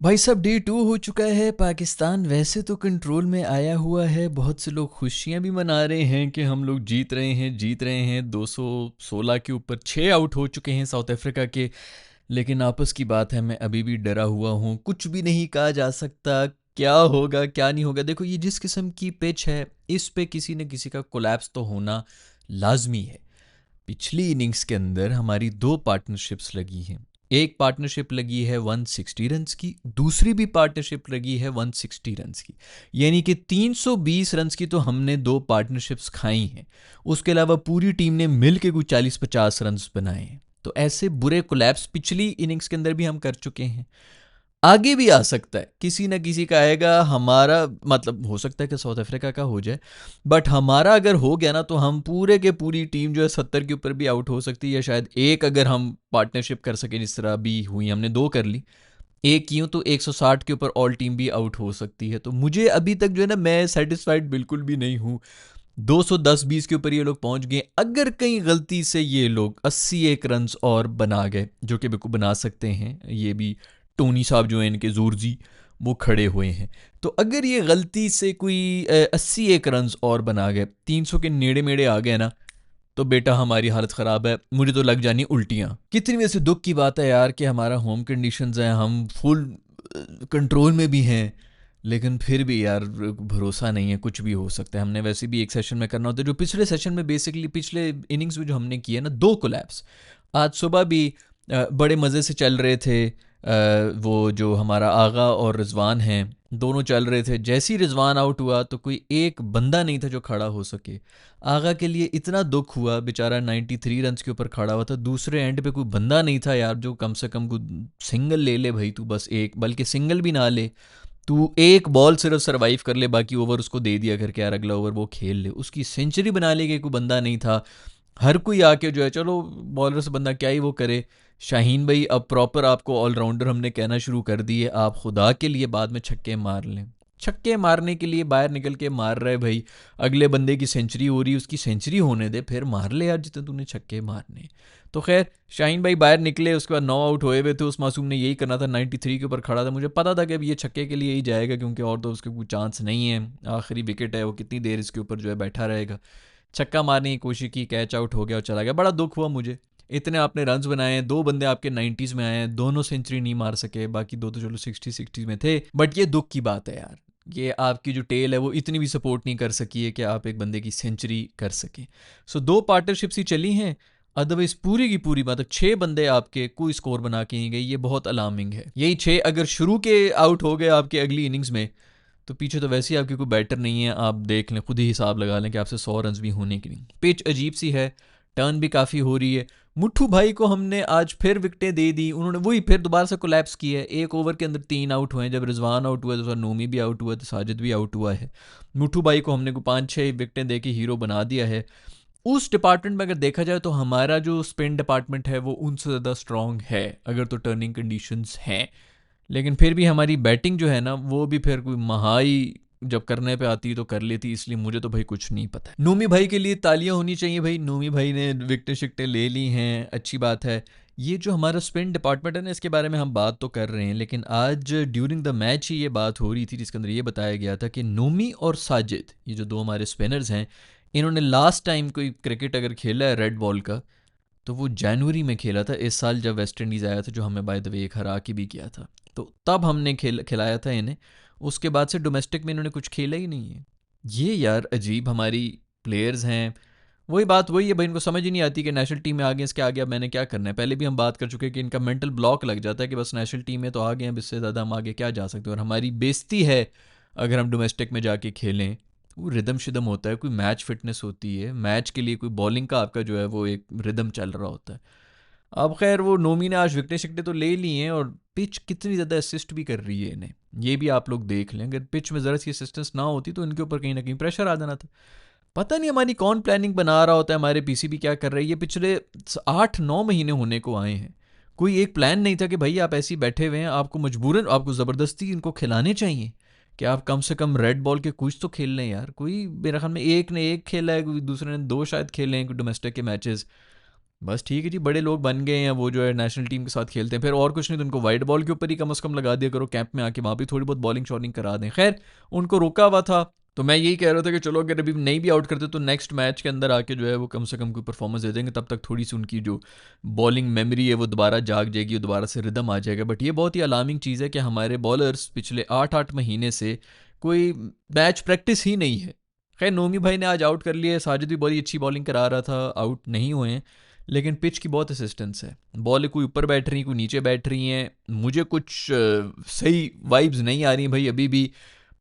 भाई साहब डे 2 हो चुका है। पाकिस्तान वैसे तो कंट्रोल में आया हुआ है। बहुत से लोग खुशियां भी मना रहे हैं कि हम लोग जीत रहे हैं 216 के ऊपर 6 आउट हो चुके हैं साउथ अफ्रीका के। लेकिन आपस की बात है, मैं अभी भी डरा हुआ हूँ। कुछ भी नहीं कहा जा सकता, क्या होगा क्या नहीं होगा। देखो, ये जिस किस्म की पिच है, इस पे किसी न किसी का कोलैप्स तो होना लाजमी है। पिछली इनिंग्स के अंदर हमारी दो पार्टनरशिप्स लगी हैं। एक पार्टनरशिप लगी है 160 रन्स की, दूसरी भी पार्टनरशिप लगी है 160 रन्स की। यानी कि 320 रन्स की तो हमने दो पार्टनरशिप्स खाई हैं। उसके अलावा पूरी टीम ने मिल के कुछ 40-50 रन्स बनाए हैं। तो ऐसे बुरे कोलैप्स पिछली इनिंग्स के अंदर भी हम कर चुके हैं। आगे भी आ सकता है, किसी ना किसी का आएगा। हमारा मतलब हो सकता है कि साउथ अफ्रीका का हो जाए, बट हमारा अगर हो गया ना तो हम पूरे के पूरी टीम जो है 70 के ऊपर भी आउट हो सकती है। या शायद एक अगर हम पार्टनरशिप कर सके, जिस तरह भी हुई, हमने दो कर ली, एक की तो 160 के ऊपर ऑल टीम भी आउट हो सकती है। तो मुझे अभी तक जो है ना, मैं सेटिस्फाइड बिल्कुल भी नहीं हूँ। 210-20 के ऊपर ये लोग पहुंच गए। अगर कहीं गलती से ये लोग 81 रन्स और बना गए, जो कि बिल्कुल बना सकते हैं, ये भी टोनी साहब जो हैं इनके जोरजी, वो खड़े हुए हैं। तो अगर ये गलती से कोई 81 रन्स और बना गए, 300 के नेड़े मेड़े आ गए ना, तो बेटा हमारी हालत ख़राब है। मुझे तो लग जानी उल्टियाँ। कितनी वैसे दुख की बात है यार कि हमारा होम कंडीशंस हैं, हम फुल कंट्रोल में भी हैं, लेकिन फिर भी यार भरोसा नहीं है, कुछ भी हो सकता है। हमने वैसे भी एक सेशन में करना होता है, जो पिछले सेशन में बेसिकली पिछले इनिंग्स में जो हमने किए ना, दो कोलैप्स। आज सुबह भी बड़े मज़े से चल रहे थे। वो जो हमारा आगा और रिजवान हैं, दोनों चल रहे थे। जैसे ही रिजवान आउट हुआ तो कोई एक बंदा नहीं था जो खड़ा हो सके। आगा के लिए इतना दुख हुआ, बेचारा 93 रन्स के ऊपर खड़ा हुआ था। दूसरे एंड पे कोई बंदा नहीं था यार जो कम से कम कोई सिंगल ले ले भाई। तू बस एक, बल्कि सिंगल भी ना ले, तू एक बॉल सिर्फ सरवाइव कर ले, बाकी ओवर उसको दे दिया करके यार अगला ओवर वो खेल ले। उसकी सेंचुरी बना ले के कोई बंदा नहीं था। हर कोई आके जो है, चलो बॉलर से बंदा क्या ही वो करे। शाहीन भाई, अब प्रॉपर आपको ऑलराउंडर हमने कहना शुरू कर दिए। आप खुदा के लिए बाद में छक्के मार लें। छक्के मारने के लिए बाहर निकल के मार रहे भाई। अगले बंदे की सेंचुरी हो रही, उसकी सेंचुरी होने दे, फिर मार ले यार जितने तूने छक्के मारने। तो खैर, शाहीन भाई बाहर निकले, उसके बाद 9 आउट हुए हुए थे। उस मासूम ने यही करना था, 93 के ऊपर खड़ा था। मुझे पता था कि अब ये छक्के के लिए ही जाएगा, क्योंकि और तो उसके कोई चांस नहीं है। आखिरी विकेट है, वो कितनी देर इसके ऊपर जो है बैठा रहेगा। छक्का मारने की कोशिश की, कैच आउट हो गया और चला गया। बड़ा दुख हुआ मुझे। इतने आपने रन्स बनाए हैं, दो बंदे आपके 90s में आए हैं, दोनों सेंचुरी नहीं मार सके, बाकी दो तो चलो 60 में थे। बट ये दुख की बात है यार, ये आपकी जो टेल है वो इतनी भी सपोर्ट नहीं कर सकी है कि आप एक बंदे की सेंचुरी कर सकें। सो दो पार्टनरशिप्स ही चली हैं। अदरवाइज पूरी की पूरी बात है, 6 बंदे आपके कोई स्कोर बना के नहीं गए। ये बहुत अलार्मिंग है। यही 6 अगर शुरू के आउट हो गए आपके अगली इनिंग्स में, तो पीछे तो वैसे ही आपकी कोई बैटर नहीं है। आप देख लें, खुद ही हिसाब लगा लें कि आपसे 100 रन्स भी होने की नहीं। पिच अजीब सी है, टर्न भी काफ़ी हो रही है। मुट्ठू भाई को हमने आज फिर विकटें दे दी, उन्होंने वही फिर दोबारा से कोलैप्स किया है। एक ओवर के अंदर 3 आउट हुए हैं। जब रिजवान आउट हुआ तो नोमी भी आउट हुआ, तो साजिद भी आउट हुआ है। मुट्ठू भाई को हमने को 5-6 विकटें दे के हीरो बना दिया है। उस डिपार्टमेंट में अगर देखा जाए तो हमारा जो स्पिन डिपार्टमेंट है वो उनसे ज़्यादा स्ट्रॉन्ग है, अगर तो टर्निंग कंडीशंस हैं। लेकिन फिर भी हमारी बैटिंग जो है ना, वो भी फिर कोई महाई जब करने पे आती तो कर लेती। इसलिए मुझे तो भाई कुछ नहीं पता। नूमी भाई के लिए तालियां होनी चाहिए भाई। नूमी भाई ने विकटें शिकटें ले ली हैं, अच्छी बात है। ये जो हमारा स्पिन डिपार्टमेंट है ना, इसके बारे में हम बात तो कर रहे हैं, लेकिन आज ड्यूरिंग द मैच ही ये बात हो रही थी, जिसके अंदर ये बताया गया था कि नूमी और साजिद, ये जो दो हमारे स्पिनर्स हैं, इन्होंने लास्ट टाइम कोई क्रिकेट अगर खेला है रेड बॉल का, तो वो जनवरी में खेला था, इस साल जब वेस्ट इंडीज़ आया था, जो हमें बाय द वे एक हरा के भी किया था। तो तब हमने खिलाया था इन्हें। उसके बाद से डोमेस्टिक में इन्होंने कुछ खेला ही नहीं है। ये यार अजीब हमारी प्लेयर्स हैं। वही बात वही है भाई, इनको समझ ही नहीं आती कि नेशनल टीम में आ गए, इसके आगे अब मैंने क्या करना है। पहले भी हम बात कर चुके हैं कि इनका मेंटल ब्लॉक लग जाता है कि बस नेशनल टीम में तो आ गए हैं, इससे ज़्यादा हम आगे क्या जा सकते हैं। और हमारी बेइज्जती है अगर हम डोमेस्टिक में जाके खेलें। वो रिदम शिदम होता है, कोई मैच फिटनेस होती है, मैच के लिए कोई बॉलिंग का आपका जो है वो एक रिदम चल रहा होता है। अब खैर, वो नोमी ने आज विकटें शिकटें तो ले ली हैं, और पिच कितनी ज़्यादा असिस्ट भी कर रही है इन्हें, ये भी आप लोग देख लें। अगर पिच में ज़रा सी असिस्टेंस ना होती तो इनके ऊपर कहीं ना कहीं प्रेशर आ जाना था। पता नहीं हमारी कौन प्लानिंग बना रहा होता है, हमारे पीसीबी क्या कर रही है। पिछले 8-9 महीने होने को आए हैं, कोई एक प्लान नहीं था कि भाई आप ऐसे ही बैठे हुए हैं, आपको मजबूरन आपको ज़बरदस्ती इनको खिलाने चाहिए कि आप कम से कम रेड बॉल के कुछ तो खेल लें यार। कोई मेरे ख्याल में एक ने एक खेला है, कोई दूसरे ने दो शायद खेले हैं डोमेस्टिक के मैचेस। बस ठीक है जी, बड़े लोग बन गए हैं, वो जो है नेशनल टीम के साथ खेलते हैं, फिर और कुछ नहीं तो उनको वाइट बॉल के ऊपर ही कम से कम लगा दिया करो, कैंप में आके वहाँ भी थोड़ी बहुत बॉलिंग शॉलिंग करा दें। खैर, उनको रोका हुआ था, तो मैं यही कह रहा था कि चलो अगर अभी नहीं भी आउट करते तो नेक्स्ट मैच के अंदर आके जो है वो कम से कम कोई परफॉर्मेंस दे देंगे, तब तक थोड़ी सी उनकी जो बॉलिंग मेमोरी है वो दोबारा जाग जाएगी, वो दोबारा से रिदम आ जाएगा। बट ये बहुत ही अलार्मिंग चीज़ है कि हमारे बॉलर्स पिछले 8-8 महीने से कोई मैच प्रैक्टिस ही नहीं है। खैर, नोमी भाई ने आज आउट कर लिया है, साजिद भी बड़ी अच्छी बॉलिंग करा रहा था, आउट नहीं हुए हैं, लेकिन पिच की बहुत असिस्टेंस है। बॉल कोई ऊपर बैठ रही, कोई नीचे बैठ रही हैं, मुझे कुछ सही वाइब्स नहीं आ रही भाई। अभी भी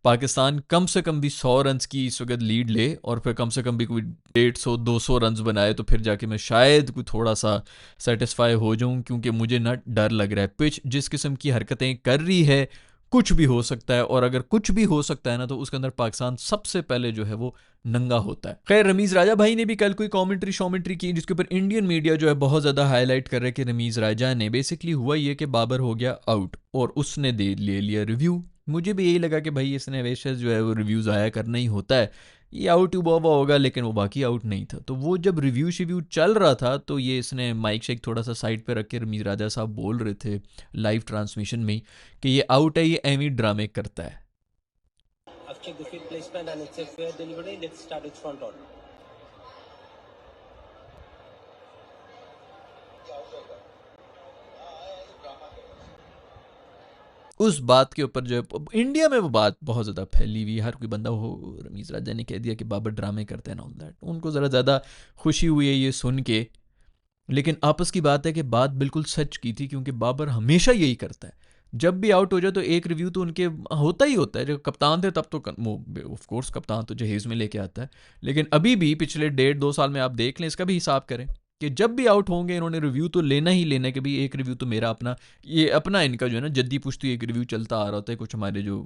पाकिस्तान कम से कम भी 100 रन्स की इस वक्त लीड ले और फिर कम से कम भी कोई 150-200 रन्स बनाए, तो फिर जाके मैं शायद कोई थोड़ा सा सेटिस्फाई हो जाऊं, क्योंकि मुझे ना डर लग रहा है। पिच जिस किस्म की हरकतें कर रही है, कुछ भी हो सकता है, और अगर कुछ भी हो सकता है ना, तो उसके अंदर पाकिस्तान सबसे पहले जो है वो नंगा होता है। खैर, रमीज़ राजा भाई ने भी कल कोई कॉमेंट्री शॉमेंट्री की, जिसके ऊपर इंडियन मीडिया जो है बहुत ज़्यादा हाईलाइट कर रहा है कि रमीज़ राजा ने बेसिकली हुआ ये कि बाबर हो गया आउट और उसने दे ले लिया रिव्यू। मुझे भी यही लगा कि भाई इसने हमेशा जो है वो रिव्यूज़ आया करना ही होता है, ये आउट हुआ हुआ होगा, लेकिन वो बाकी आउट नहीं था। तो वो जब रिव्यू शिव्यू चल रहा था, तो ये इसने माइक शेक थोड़ा सा साइड पे रख के रमीज़ राजा साहब बोल रहे थे लाइव ट्रांसमिशन में ही कि ये आउट है, ये एवी ड्रामे करता है। उस बात के ऊपर जो है इंडिया में वो बात बहुत ज़्यादा फैली हुई है, हर कोई बंदा हो रमीज़ राजा ने कह दिया कि बाबर ड्रामे करते हैं ना, ऑल दैट। उनको ज़रा ज़्यादा खुशी हुई है ये सुन के, लेकिन आपस की बात है कि बात बिल्कुल सच की थी, क्योंकि बाबर हमेशा यही करता है। जब भी आउट हो जाए तो एक रिव्यू तो उनके होता ही होता है। जब कप्तान थे तब तो ऑफ कोर्स कप्तान तो जहेज़ में लेके आता है, लेकिन अभी भी पिछले 1.5-2 साल में आप देख लें, इसका भी हिसाब करें कि जब भी आउट होंगे इन्होंने रिव्यू तो लेना ही लेना है कि भाई एक रिव्यू तो मेरा अपना, ये अपना इनका जो है ना जद्दी पुश्ती एक रिव्यू चलता आ रहा होता है। कुछ हमारे जो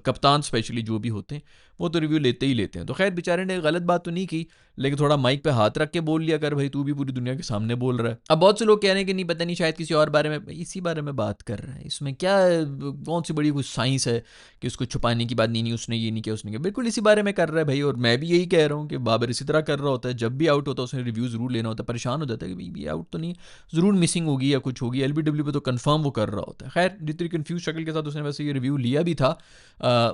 कप्तान स्पेशली जो भी होते हैं वो तो रिव्यू लेते ही लेते हैं। तो खैर, बेचारे ने गलत बात तो नहीं की, लेकिन थोड़ा माइक पे हाथ रख के बोल लिया कर भाई, तू भी पूरी दुनिया के सामने बोल रहा है। अब बहुत से लोग कह रहे हैं कि नहीं पता नहीं शायद किसी और बारे में, इसी बारे में बात कर रहा है, इसमें क्या कौन सी बड़ी कुछ साइंस है कि उसको छुपाने की बात। नहीं उसने ये नहीं किया, उसने किया, बिल्कुल इसी बारे में कर रहा है भाई। और मैं भी यही कह रहा हूँ कि बाबर इसी तरह कर रहा होता है, जब भी आउट होता है उसने रिव्यू ज़रूर लेना होता है, परेशान हो जाता है कि भाई ये आउट तो नहीं, ज़रूर मिसिंग होगी या कुछ होगी, LBW पे तो कंफर्म वो कर रहा होता है। खैर, जितनी कन्फ्यूज शक्ल के साथ उसने वैसे ये रिव्यू लिया भी था,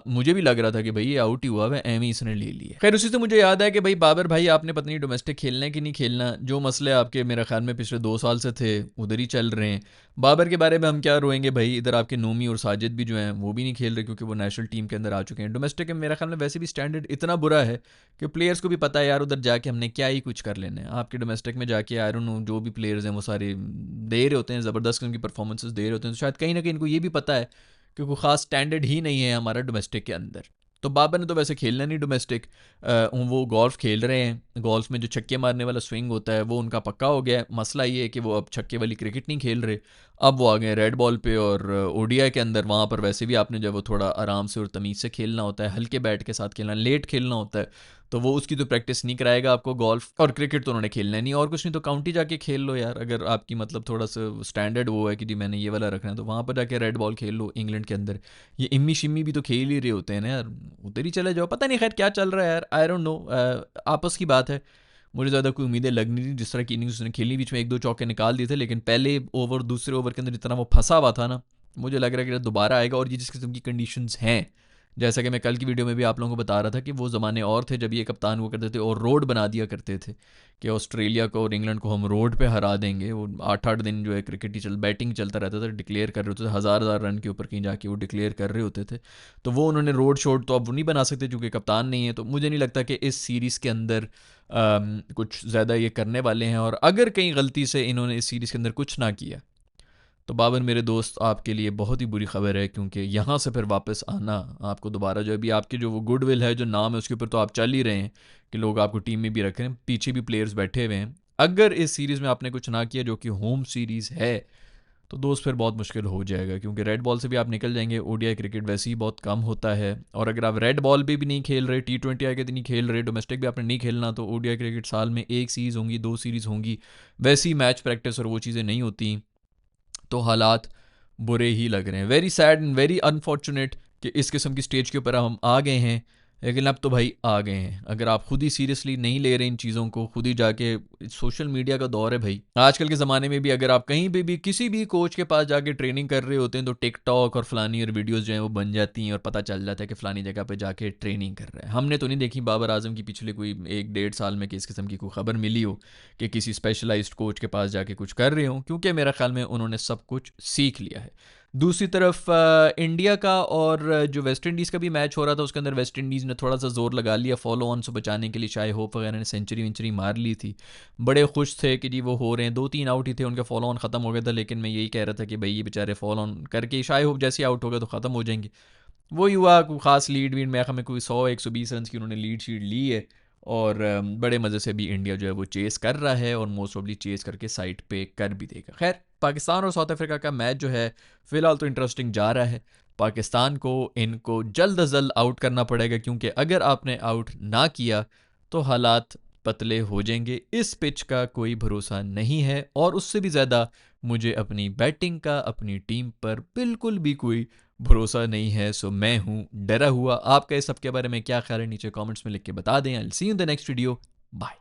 मुझे भी लग रहा था कि भाई ये आउट ही हुआ है, एम ही इसने ले लिया। खैर, उसी से मुझे याद है कि भाई बाबर भाई आपने पता नहीं डोमेस्टिक खेलना है कि नहीं खेलना, जो मसले आपके मेरे ख्याल में पिछले 2 साल से थे उधर ही चल रहे हैं। बाबर के बारे में हम क्या रोएंगे भाई, इधर आपके नोमी और साजिद भी जो हैं वो भी नहीं खेल रहे, क्योंकि वो नेशनल टीम के अंदर आ चुके हैं। डोमेस्टिक में मेरे ख्याल में वैसे भी स्टैंडर्ड इतना बुरा है कि प्लेयर्स को भी पता है यार उधर जाके हमने क्या ही कुछ कर लेना है। आपके डोमेस्टिक में जाके आई डोंट नो जो भी प्लेयर्स हैं वो सारे दे रहे होते हैं, ज़बरदस्त उनकी परफॉर्मेंसेस दे रहे होते हैं, तो शायद कहीं ना कहीं इनको ये भी पता है कि कोई ख़ास स्टैंडर्ड ही नहीं है हमारा डोमेस्टिक के अंदर। तो बाबर ने तो वैसे खेलना नहीं डोमेस्टिक, वो गोल्फ खेल रहे हैं। गोल्फ में जो छक्के मारने वाला स्विंग होता है वो उनका पक्का हो गया है। मसला ये है कि वो अब छक्के वाली क्रिकेट नहीं खेल रहे, अब वो आ गए रेड बॉल पे। और ODI के अंदर वहाँ पर वैसे भी आपने जब वो थोड़ा आराम से और तमीज़ से खेलना होता है, हल्के बैट के साथ खेलना, लेट खेलना होता है, तो वो उसकी तो प्रैक्टिस नहीं कराएगा आपको। गोल्फ और क्रिकेट तो उन्होंने खेलना नहीं, और कुछ नहीं तो काउंटी जाके खेल लो यार। अगर आपकी मतलब थोड़ा सा स्टैंडर्ड वो है कि जी मैंने ये वाला रखना है, तो वहाँ पर जाके रेड बॉल खेल लो। इंग्लैंड के अंदर ये इम्मी शिम्मी भी तो खेल ही रहे होते हैं ना यार, उधर ही चले जाओ। पता नहीं खैर क्या चल रहा है यार, आई डोंट नो, आपस की बात है। मुझे ज़्यादा कोई उम्मीदें लग नहीं थी, जिस तरह की इनिंग्स उसने खेली, बीच में 1-2 चौके निकाल दिए थे, लेकिन पहले ओवर दूसरे ओवर के अंदर जितना वो फंसा हुआ था ना, मुझे लग रहा है कि दोबारा आएगा। और ये जिस किस्म की कंडीशंस हैं, जैसा कि मैं कल की वीडियो में भी आप लोगों को बता रहा था कि वो ज़माने और थे जब ये कप्तान वो करते थे और रोड बना दिया करते थे कि ऑस्ट्रेलिया को और इंग्लैंड को हम रोड पे हरा देंगे। वो 8-8 दिन जो है क्रिकेट ही बैटिंग चलता रहता था, डिक्लेयर कर रहे होते थे, हज़ार रन के ऊपर कहीं जाके वो डिक्लेयर कर रहे होते थे। तो वो उन्होंने रोड शोड तो अब वो नहीं बना सकते क्योंकि कप्तान नहीं है। तो मुझे नहीं लगता कि इस सीरीज़ के अंदर कुछ ज़्यादा ये करने वाले हैं। और अगर कहीं गलती से इन्होंने इस सीरीज़ के अंदर कुछ ना किया, तो बाबर मेरे दोस्त आपके लिए बहुत ही बुरी खबर है, क्योंकि यहाँ से फिर वापस आना आपको दोबारा जो अभी आपकी जो वो गुडविल है, जो नाम है, उसके ऊपर तो आप चल ही रहे हैं कि लोग आपको टीम में भी रख रहे हैं, पीछे भी प्लेयर्स बैठे हुए हैं। अगर इस सीरीज़ में आपने कुछ ना किया जो कि होम सीरीज़ है, तो दोस्त फिर बहुत मुश्किल हो जाएगा, क्योंकि रेड बॉल से भी आप निकल जाएंगे। ODI क्रिकेट वैसे ही बहुत कम होता है, और अगर आप रेड बॉल पे भी नहीं खेल रहे, T20 आके तो नहीं खेल रहे, डोमेस्टिक भी आपने नहीं खेलना, तो ODI क्रिकेट साल में 1 सीरीज़ होंगी, 2 सीरीज़ होंगी, वैसी मैच प्रैक्टिस और वो चीज़ें नहीं होती। तो हालात बुरे ही लग रहे हैं। Very sad and very unfortunate कि इस किस्म की स्टेज के ऊपर हम आ गए हैं। लेकिन अब तो भाई आ गए हैं। अगर आप खुद ही सीरियसली नहीं ले रहे इन चीज़ों को, खुद ही जाके, सोशल मीडिया का दौर है भाई आजकल के ज़माने में भी, अगर आप कहीं पे भी किसी भी कोच के पास जाके ट्रेनिंग कर रहे होते हैं तो टिकटॉक और फलानी और वीडियोस जो हैं वो बन जाती हैं और पता चल जाता है कि फलानी जगह पे जाके ट्रेनिंग कर रहा है। हमने तो नहीं देखी बाबर आजम की पिछले कोई 1 डेढ़ साल में कि इस किस्म की कोई खबर मिली हो कि किसी स्पेशलाइज्ड कोच के पास जाके कुछ कर रहे हो, क्योंकि मेरा ख्याल में उन्होंने सब कुछ सीख लिया है। दूसरी तरफ इंडिया का और जो वेस्ट इंडीज़ का भी मैच हो रहा था उसके अंदर वेस्ट इंडीज़ ने थोड़ा सा जोर लगा लिया फॉलो ऑन से बचाने के लिए। शायद होप वगैरह ने सेंचुरी वेंचुरी मार ली थी, बड़े खुश थे कि जी वो हो रहे हैं। 2-3 आउट ही थे, उनका फॉलो ऑन ख़त्म हो गया था। लेकिन मैं यही कह रहा था कि भाई ये बेचारे फॉलो ऑन करके शायद होप जैसे आउट हो गया तो ख़त्म हो जाएंगे। वही हुआ, कोई ख़ास लीड वीड में हमें कोई 100-120 रन की उन्होंने लीड शीड ली है। और बड़े मज़े से भी इंडिया जो है वो चेस कर रहा है और मोस्ट ऑफली चेस करके साइड पे कर भी देगा। खैर, पाकिस्तान और साउथ अफ्रीका का मैच जो है फ़िलहाल तो इंटरेस्टिंग जा रहा है। पाकिस्तान को इनको जल्द अज जल्द आउट करना पड़ेगा, क्योंकि अगर आपने आउट ना किया तो हालात पतले हो जाएंगे। इस पिच का कोई भरोसा नहीं है, और उससे भी ज़्यादा मुझे अपनी बैटिंग का अपनी टीम पर बिल्कुल भी कोई भरोसा नहीं है। सो मैं हूँ डरा हुआ। आपका इस सब के बारे में क्या ख्याल है नीचे कमेंट्स में लिख के बता दें। I will see you in the next video. Bye.